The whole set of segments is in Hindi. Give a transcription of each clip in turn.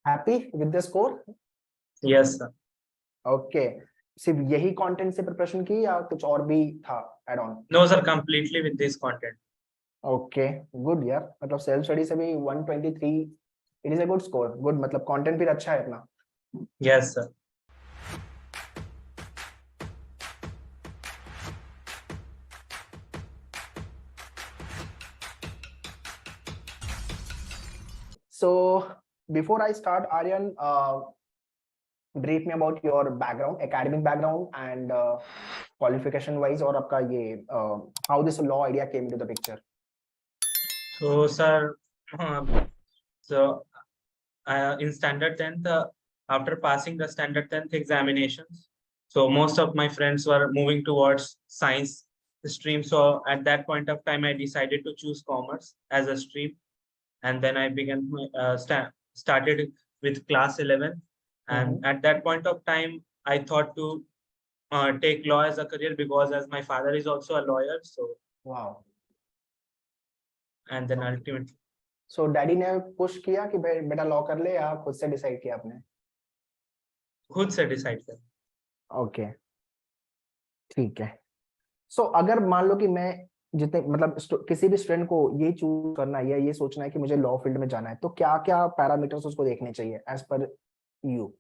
Happy with the score? Yes sir. Okay, सिर्फ यही कंटेंट से प्रिपरेशन की या कुछ और भी था add on? No sir, completely with this content. Okay, good यार, मतलब सेल्फ स्टडी से भी 123, it is a good score. Good, मतलब कंटेंट भी अच्छा है अपना। Yes sir. So before I start, Aryan, brief me about your background, academic background and qualification wise, और आपका ये how this law idea came into the picture. So sir, in standard 10th, after passing the standard 10th examinations, so most of my friends were moving towards science stream. So at that point of time, I decided to choose commerce as a stream, and then I began started with class 11. And at that point of time, I thought to take law as a career, because as my father is also a lawyer. So Wow. and then ultimately, So daddy ने पुश किया कि बेटा लॉ कर ले, या खुद से डिसाइड किया आपने? खुद से डिसाइड कर। ओके, ठीक है। सो अगर मान लो कि मैं जितने मतलब किसी भी स्टूडेंट को ये चूज करना है या ये सोचना है कि मुझे लॉ फील्ड में जाना है, तो क्या क्या पैरामीटर्स उसको देखने चाहिए as per you?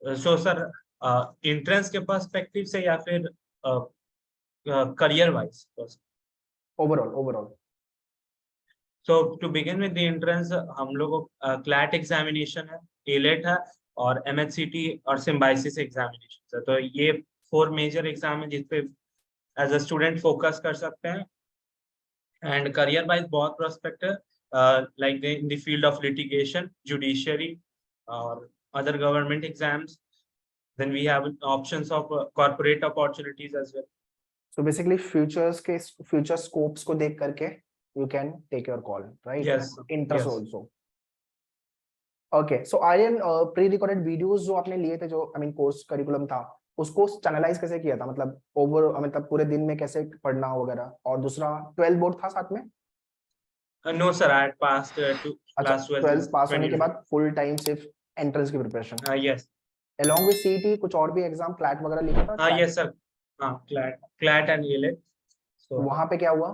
So sir, entrance के पर्सपेक्टिव से या फिर career wise? Overall overall. So to begin with the entrance, हम लोग क्लैट एग्जामिनेशन है, एलेट है, और एमएचसीटी और सिम्बायोसिस एग्जामिनेशन है। तो ये 4 मेजर एग्जाम है जिसपे एज अ स्टूडेंट फोकस कर सकते हैं। एंड करियर वाइज बहुत प्रोस्पेक्ट है, like in the field of litigation, judiciary और other government exams. Then we have options of corporate opportunities as well. So basically future scopes को देख करके you can take your call, right? Yes. Interest Yes. also. Okay, so Aryan, pre-recorded videos जो आपने लिए थे, जो I mean course curriculum था, उसको चैनलाइज कैसे किया था? मतलब मतलब पूरे दिन में कैसे पढ़ना वगैरह? और दूसरा 12 बोर्ड था साथ में? No sir, I had passed to अच्छा, class 12 12 पास होने के 20. बाद फुल टाइम सिर्फ एंट्रेंस की preparation? Yes. Along with CET कुछ और भी एग्जाम क्लैट वगैरह लिखा था? Yes sir. CLAT and ELET. So वहां पे क्या हुआ?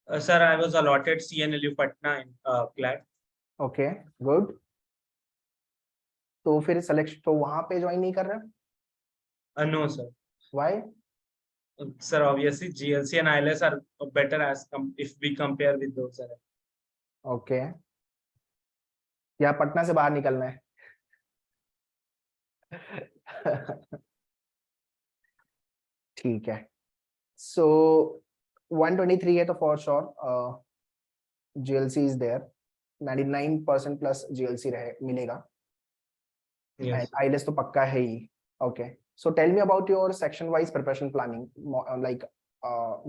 sir, I was allotted CNLU Patna in CLAT. Okay, good. तो फिर सिलेक्शन तो वहां पे ज्वाइन नहीं कर रहे? No sir. Why? Sir, obviously GLC and ILS are better if we compare with those. Okay, या पटना से बाहर निकलना है? ठीक है। सो 123 है तो for sure GLC is there, 99% plus GLC रहे मिलेगा। Yes. आईएलएस तो पक्का है ही। Okay, so tell me about your section wise preparation planning, like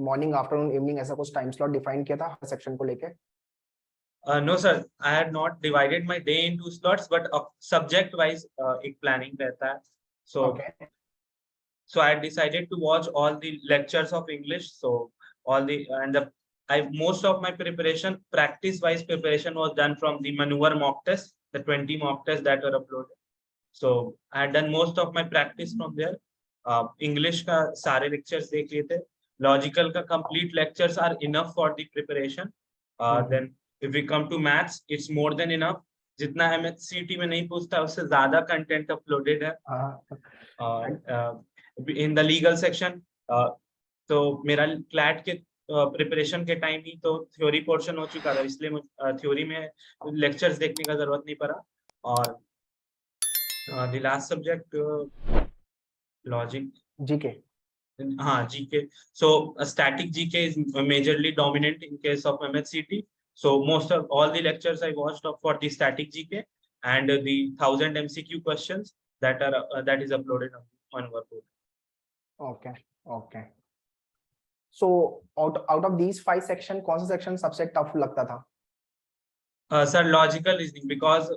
morning, afternoon, evening, ऐसा कुछ टाइम स्लॉट डिफाइन किया था हर सेक्शन को लेके? No sir, I had not divided my day into slots, but subject wise एक planning रहता है. So okay. So I decided to watch all the lectures of English. So all the most of my preparation, practice wise preparation, was done from the maneuver mock test, the 20 mock tests that were uploaded. So I had done most of my practice from there. English का सारे lectures देख लिए थे. Logical का complete lectures are enough for the preparation. Then if we come to maths, it's more than enough. जितना MHCT में नहीं पूछता उससे ज्यादा content uploaded है. In the legal section, तो मेरा क्लैट के प्रिपरेशन के टाइम ही तो थ्योरी पोर्शन हो चुका था, इसलिए मुझे थ्योरी में लेक्चर्स देखने का जरूरत नहीं पड़ा. और the last subject logic, GK. हाँ GK. So static GK is majorly dominant in case of MHCT. So most of all the lectures I watched for the static GK and the 1000 MCQ questions that is uploaded on Workbook. Okay, okay. So out of these 5 section, कौन सा सेक्शन सबसे टफ लगता था? सर लॉजिकल रीजनिंग, बिकॉज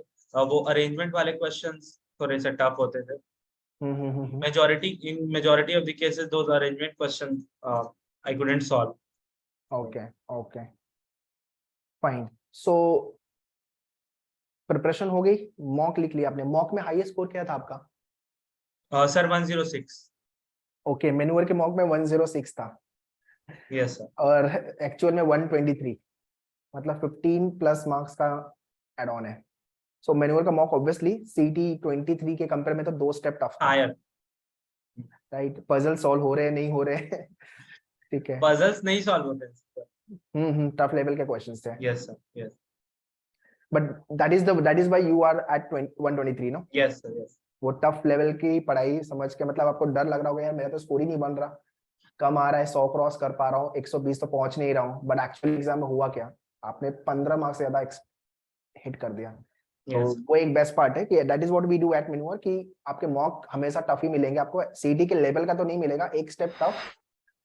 वो अरेंजमेंट वाले क्वेश्चंस थोड़े से टफ होते थे. majority of the cases those arrangement questions I couldn't solve. Okay, okay, fine. So preparation हो गई, मॉक लिख लिया आपने, मॉक में हाईएस्ट स्कोर क्या था आपका? सर 106। ओके, मेन्यूअर के मॉक में 106 था यस सर। और एक्चुअल में 123, मतलब 15 प्लस मार्क्स का एड ऑन है। सो मेन्यूअर का मॉक ऑब्वियसली सीटी 23 के कंपेयर में तो 2 स्टेप टफ था, हायर। राइट? पजल सॉल्व हो रहे हैं, नहीं हो रहे हैं ठीक है। पजल्स नहीं सॉल्व होते हैं। टफ लेवल के क्वेश्चंस थे, yes sir. Yes. But that is why you are at 123 no. Yes sir. Yes. वो टफ लेवल की पढ़ाई समझ के, मतलब आपको डर लग रहा होगा यार मेरा तो स्कोर ही नहीं बन रहा, कम आ रहा है, 100 क्रॉस कर पा रहा हूँ, 120 तो पहुंच नहीं रहा हूँ, बट एक्चुअल एग्जाम में हुआ क्या, आपने 15 मार्क्स से ज्यादा हिट कर दिया। तो यस। वो एक बेस्ट पार्ट है कि that is what we do at Minerva, कि आपके मॉक हमेशा टफ ही मिलेंगे आपको, सीडी के लेवल का तो नहीं मिलेगा, एक स्टेप टफ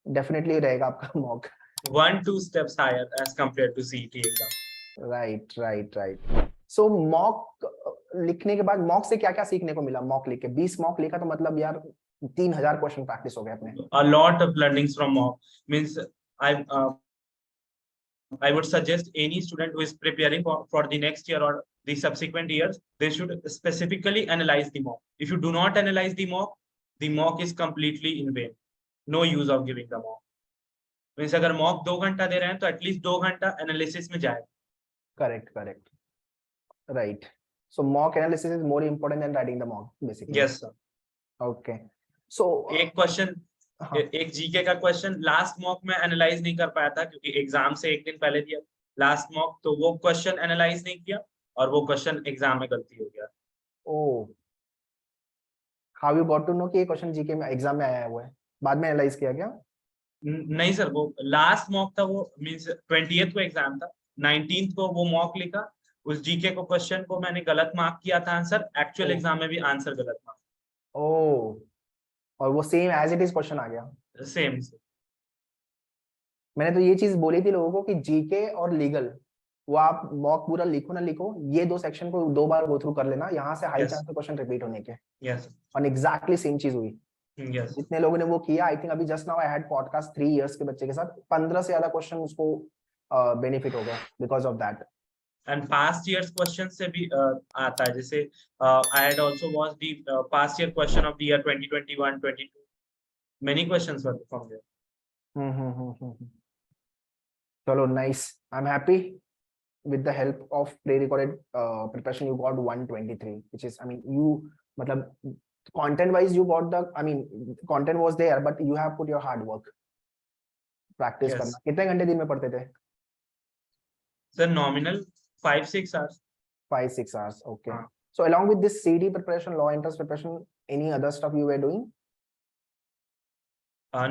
डेफिनेटली रहेगा आपका mock. 1-2 steps higher as compared to CET exam. Right right right. So mock लिखने के बाद मॉक से क्या क्या सीखने को मिला? मॉक लिख के 20 मॉक लिखा तो मतलब यार 3000 क्वेश्चन प्रैक्टिस हो गए अपने। A lot of learnings from mock means I would suggest any student who is preparing for the next year or the subsequent years, they should specifically analyze the mock. If you do not analyze the mock is completely in vain. No use of giving the mock. Means अगर mock 2 घंटा दे रहे हैं तो एटलीस्ट 2 घंटा एनालिसिस में जाए। Correct correct, right. So mock analysis is more important than writing the mock basically. Yes sir. Okay, so एक क्वेश्चन, हाँ, एक जीके का क्वेश्चन लास्ट मॉक में एनालाइज नहीं कर पाया था क्योंकि एग्जाम से एक दिन पहले दिया लास्ट मॉक, तो वो क्वेश्चन एनालाइज नहीं किया और वो क्वेश्चन एग्जाम में गलती हो गया। Oh, how you got to know कि ये क्वेश्चन जीके में एग्जाम में आया हुआ है? बाद में एनालाइज किया क्या? नहीं सर, वो लास्ट मॉक था, वो मींस 20th को एग्जाम था, 19th को वो मॉक लिखा, उस जीके को क्वेश्चन को मैंने गलत मार्क किया था आंसर, एक्चुअल एग्जाम में भी आंसर गलत मार्क। ओ, और वो same as it is question आ गया। सेम। मैंने तो ये चीज बोली थी लोगों को कि जीके और लीगल, वो आप मॉक पूरा लिखो ना लिखो, ये 2 सेक्शन को 2 बार गो थ्रू कर लेना, यहाँ से हाई Yes. चांस है क्वेश्चन रिपीट होने के। यस। और एग्जैक्टली सेम चीज हुई। यस। जितने लोगों ने वो किया, आई थिंक अभी just now I had podcast 3 years के बच्चे के साथ, 15 से ज्यादा क्वेश्चन उसको बेनिफिट हो गया because of that. And past years question से भी आता है, जैसे I had also watch the past year question of the year 2021 22, many questions were from there. चलो nice, I am happy with the help of pre-recorded preparation you got 123, which is, I mean, you matlab content wise you got the, I mean, content was there but you have put your hard work, practice Yes. करना। कितने घंटे दिन में पढ़ते थे? Sir nominal 5-6 hours. 5-6 hours, okay. हाँ. So along with this CD preparation, law entrance preparation, any other stuff you were doing?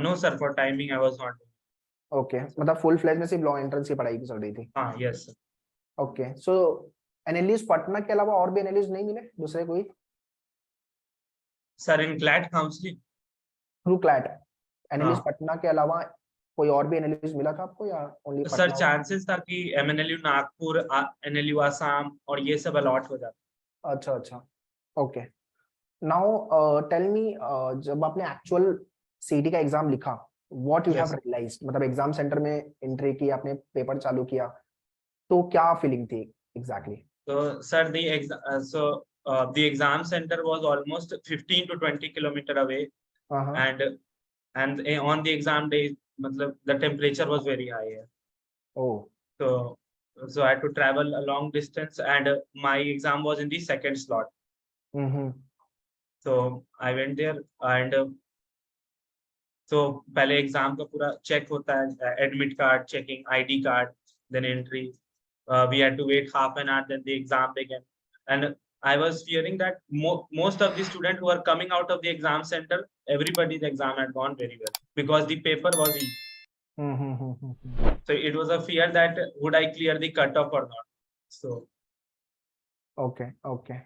No sir, for timing I was not doing. Okay, मतलब full fledged में सिर्फ law entrance की पढ़ाई चल रही थी। हाँ, yes sir. Okay, so analyst Patna के अलावा और भी एनालिस्ट नहीं मिले दूसरे कोई? सर इन CLAT counselling through CLAT analyst हाँ. पटना के अलावा कोई और भी एनालिस्ट मिला था आपको या ओनली सर पटना? चांसेस था कि एमएनएलयू नागपुर, एनएलयू आसाम और ये सब अलॉट हो जाता। अच्छा अच्छा, ओके। नाउ टेल मी, जब आपने एक्चुअल सीटी का एग्जाम लिखा, व्हाट यू हैव रियलाइज्ड, मतलब एग्जाम सेंटर में एंट्री की, आपने पेपर चालू किया तो क्या फीलिंग थी exactly? So, sir, the exam center was almost 15 to 20 kilometer away, and on the exam day, the temperature was very high here. Oh. So I had to travel a long distance, and my exam was in the second slot. So I went there, and so पहले exam का पूरा check होता है, admit card checking, ID card, then entry. We had to wait half an hour, then the exam began. And I was fearing that most of the students who are coming out of the exam center, everybody's exam had gone very well because the paper was easy. So it was a fear that would I clear the cutoff or not. So okay.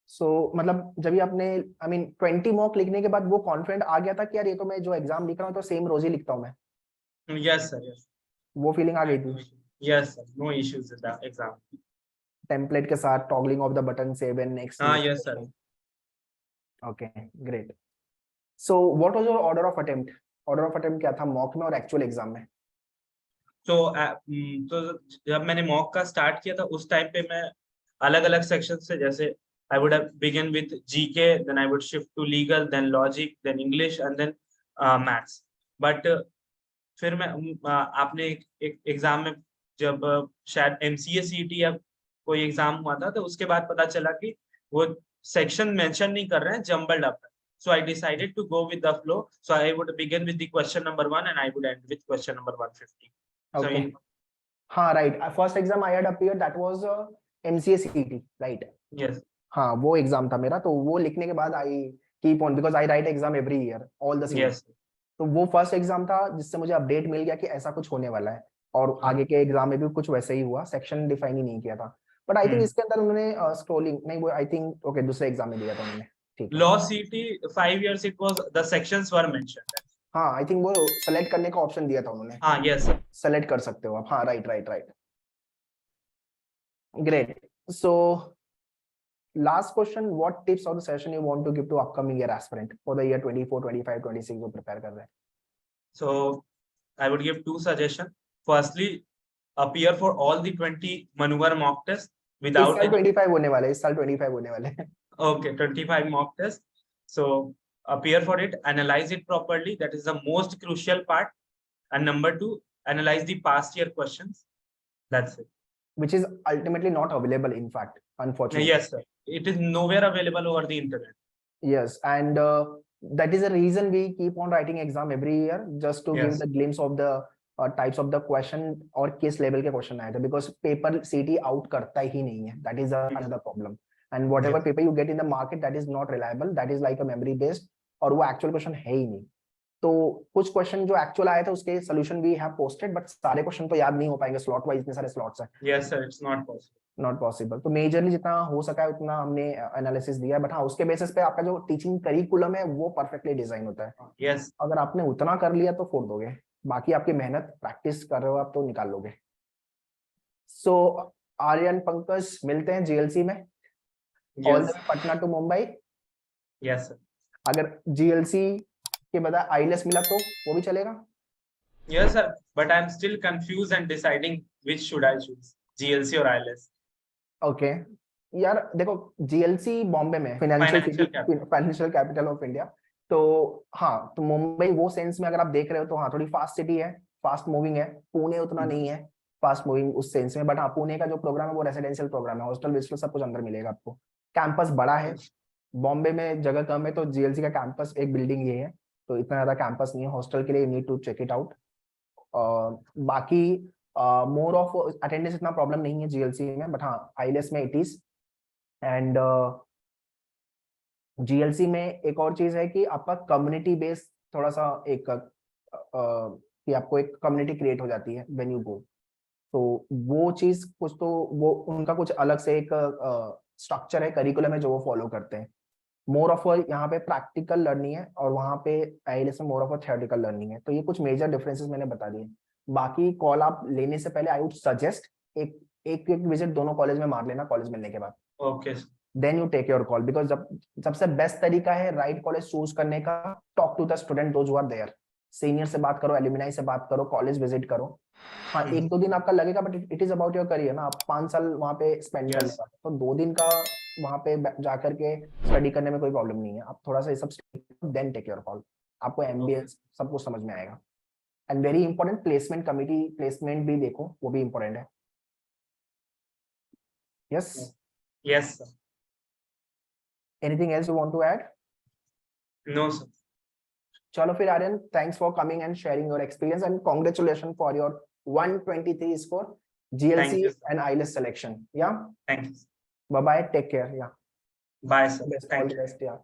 So मतलब जब भी आपने, I mean 20 मॉक लिखने के बाद वो कॉन्फिडेंट आ गया था कि यार ये तो मैं जो एग्जाम लिख रहा हूँ तो सेम रोज ही लिखता हूँ मैं? Yes sir, yes. वो फीलिंग आ गई थी? Yes sir, no issues with the exam. Template के साथ toggling of the button, save and next? हाँ, yes sir. Okay, great. So what was your order of attempt? Order of attempt क्या था मॉक में और एक्चुअल एग्जाम में? तो जब मैंने मॉक का स्टार्ट किया था उस टाइम पे मैं अलग अलग सेक्शन से, जैसे I would have begin with GK, then I would shift to legal, then logic, then English, and then maths. But फिर मैं आपने एक एग्जाम में जब शायद MCA CET या कोई एग्जाम हुआ था, तो उसके बाद पता चला कि वो सेक्शन मेंशन नहीं कर रहे हैं, जम्बल्ड अप है. So I decided to go with the flow. So I would begin with the question number 1 and I would end with question number 150. Okay. So हाँ, right. First exam I had appeared, that was MCA CET, right? yes. हाँ, वो एग्जाम था मेरा, तो वो लिखने के बाद I keep on, because I right exam every year all the season. Yes. तो वो फर्स्ट एग्जाम था जिससे मुझे अपडेट मिल गया कि ऐसा कुछ होने वाला है, और आगे के एग्जाम में भी कुछ वैसे ही हुआ, सेक्शन डिफाइन ही नहीं किया था. बट आई थिंक इसके अंदर उन्होंने स्क्रोलिंग नहीं, वो आई थिंक ओके दूसरे एग्जाम में दिया था उन्होंने. ठीक है. Law CET 5 years it was the sections were mentioned. हाँ, आई थिंक वो सेलेक्ट करने का ऑप्शन दिया था उन्होंने. हाँ, yes sir. सेलेक्ट कर सकते हो आप. हाँ, right right right. Great. So last question, what tips of the session you want to give to upcoming year aspirant for the year 24, 25, 26 जो prepare कर रहे हैं? So I would give 2 suggestions. Firstly, appear for all the 20 maneuver mock tests without. इस साल 25 होने वाले, इस साल 25 होने वाले. Okay, 25 mock tests. So appear for it, analyze it properly. That is the most crucial part. And number 2, analyze the past year questions. That's it. Which is ultimately not available, in fact, unfortunately. Yes sir. It is nowhere available over the internet. Yes, and that is the reason we keep on writing exam every year, just to give Yes. the glimpse of the types of the question और किस level के question आए थे, because paper CT out करता ही नहीं है. That is another problem. And whatever Yes. paper you get in the market, that is not reliable. That is like a memory based, और वो actual question है ही नहीं. तो कुछ क्वेश्चन जो एक्चुअल आए थे उसके solution we have posted, but सारे क्वेश्चन तो याद नहीं हो पाएंगे, स्लॉट वाइज इतने सारे स्लॉट्स हैं. Yes sir, it's not possible. Not possible. तो मेजरली जितना हो सका है उतना हमने एनालिसिस दिया है, बट हाँ उसके बेसिस पे आपका जो टीचिंग करिकुलम है वो परफेक्टली डिजाइन होता है. Yes. अगर आपने उतना कर लिया तो फोड़ दोगे, बाकी आपकी मेहनत प्रैक्टिस कर रहे हो आप तो निकाल लोगे. सो आर्यन पंकज मिलते हैं जीएलसी में. All the Yes. Way Patna to Mumbai. Yes sir. अगर जीएलसी के बजाय आईएलएस मिला तो वो भी चलेगा. Yes sir, but I'm still confused and deciding which should I choose, GLC or ILS. Okay यार देखो, जीएलसी बॉम्बे में फाइनेंशियल कैपिटल ऑफ इंडिया, तो हाँ, तो मुंबई वो सेंस में अगर आप देख रहे हो तो हाँ थोड़ी फास्ट सिटी है, फास्ट मूविंग है. पुणे उतना नहीं है फास्ट मूविंग उस सेंस में, बट हाँ पुणे का जो प्रोग्राम है वो रेसिडेंशियल प्रोग्राम है, हॉस्टल विस्टल सब कुछ अंदर मिलेगा आपको. कैंपस बड़ा है, बॉम्बे में जगह कम है, तो जीएलसी का कैंपस एक बिल्डिंग ये है, तो इतना ज्यादा कैंपस नहीं है. हॉस्टल के लिए need to check it out. बाकी मोर ऑफ अटेंडेंस इतना प्रॉब्लम नहीं है जीएलसी में, बट हाँ आईएलएस में इट इज. एंड जीएलसी में एक और चीज है कि आपका कम्युनिटी बेस थोड़ा सा एक कि आपको एक कम्युनिटी क्रिएट हो जाती है व्हेन यू गो. तो वो चीज कुछ तो वो उनका कुछ अलग से एक स्ट्रक्चर है, करिकुलम है जो वो फॉलो करते हैं. मोर ऑफ यहाँ पे प्रैक्टिकल लर्निंग है और वहाँ पे आईएलएस में मोर ऑफ थियोरेटिकल लर्निंग है. तो ये कुछ मेजर डिफरेंसेस मैंने बता दिए. बाकी कॉल आप लेने से पहले आई वुड सजेस्ट एक विजिट दोनों कॉलेज में मार लेना कॉलेज मिलने के बाद. Okay. Then you take your call, because जब सबसे बेस्ट तरीका है राइट कॉलेज चूज करने का, talk to the student those who are there. Senior से बात करो, एलुमनाई से बात करो, कॉलेज विजिट करो. हाँ 1-2 दिन आपका लगेगा, but it is about your career ना. आप 5 साल वहाँ पे स्पेंड कर लेगा, तो 2 दिन का वहाँ पे जाकर के स्टडी करने में कोई प्रॉब्लम नहीं है. आप थोड़ा सा ये सब देन टेक योर कॉल, आपको एमबीएस सब कुछ समझ में आएगा. And very important, placement committee placement भी देखो, वो भी इंपॉर्टेंट है. Yes. Yes sir. Anything else you want to add? No sir. चलो फिर Aryan, thanks for coming and sharing your experience and congratulation for your 123 score GLC and IELTS selection. Yeah. Thank you. Bye bye. Take care. Yeah. Bye sir. Best. Thank All you. the best. Yeah.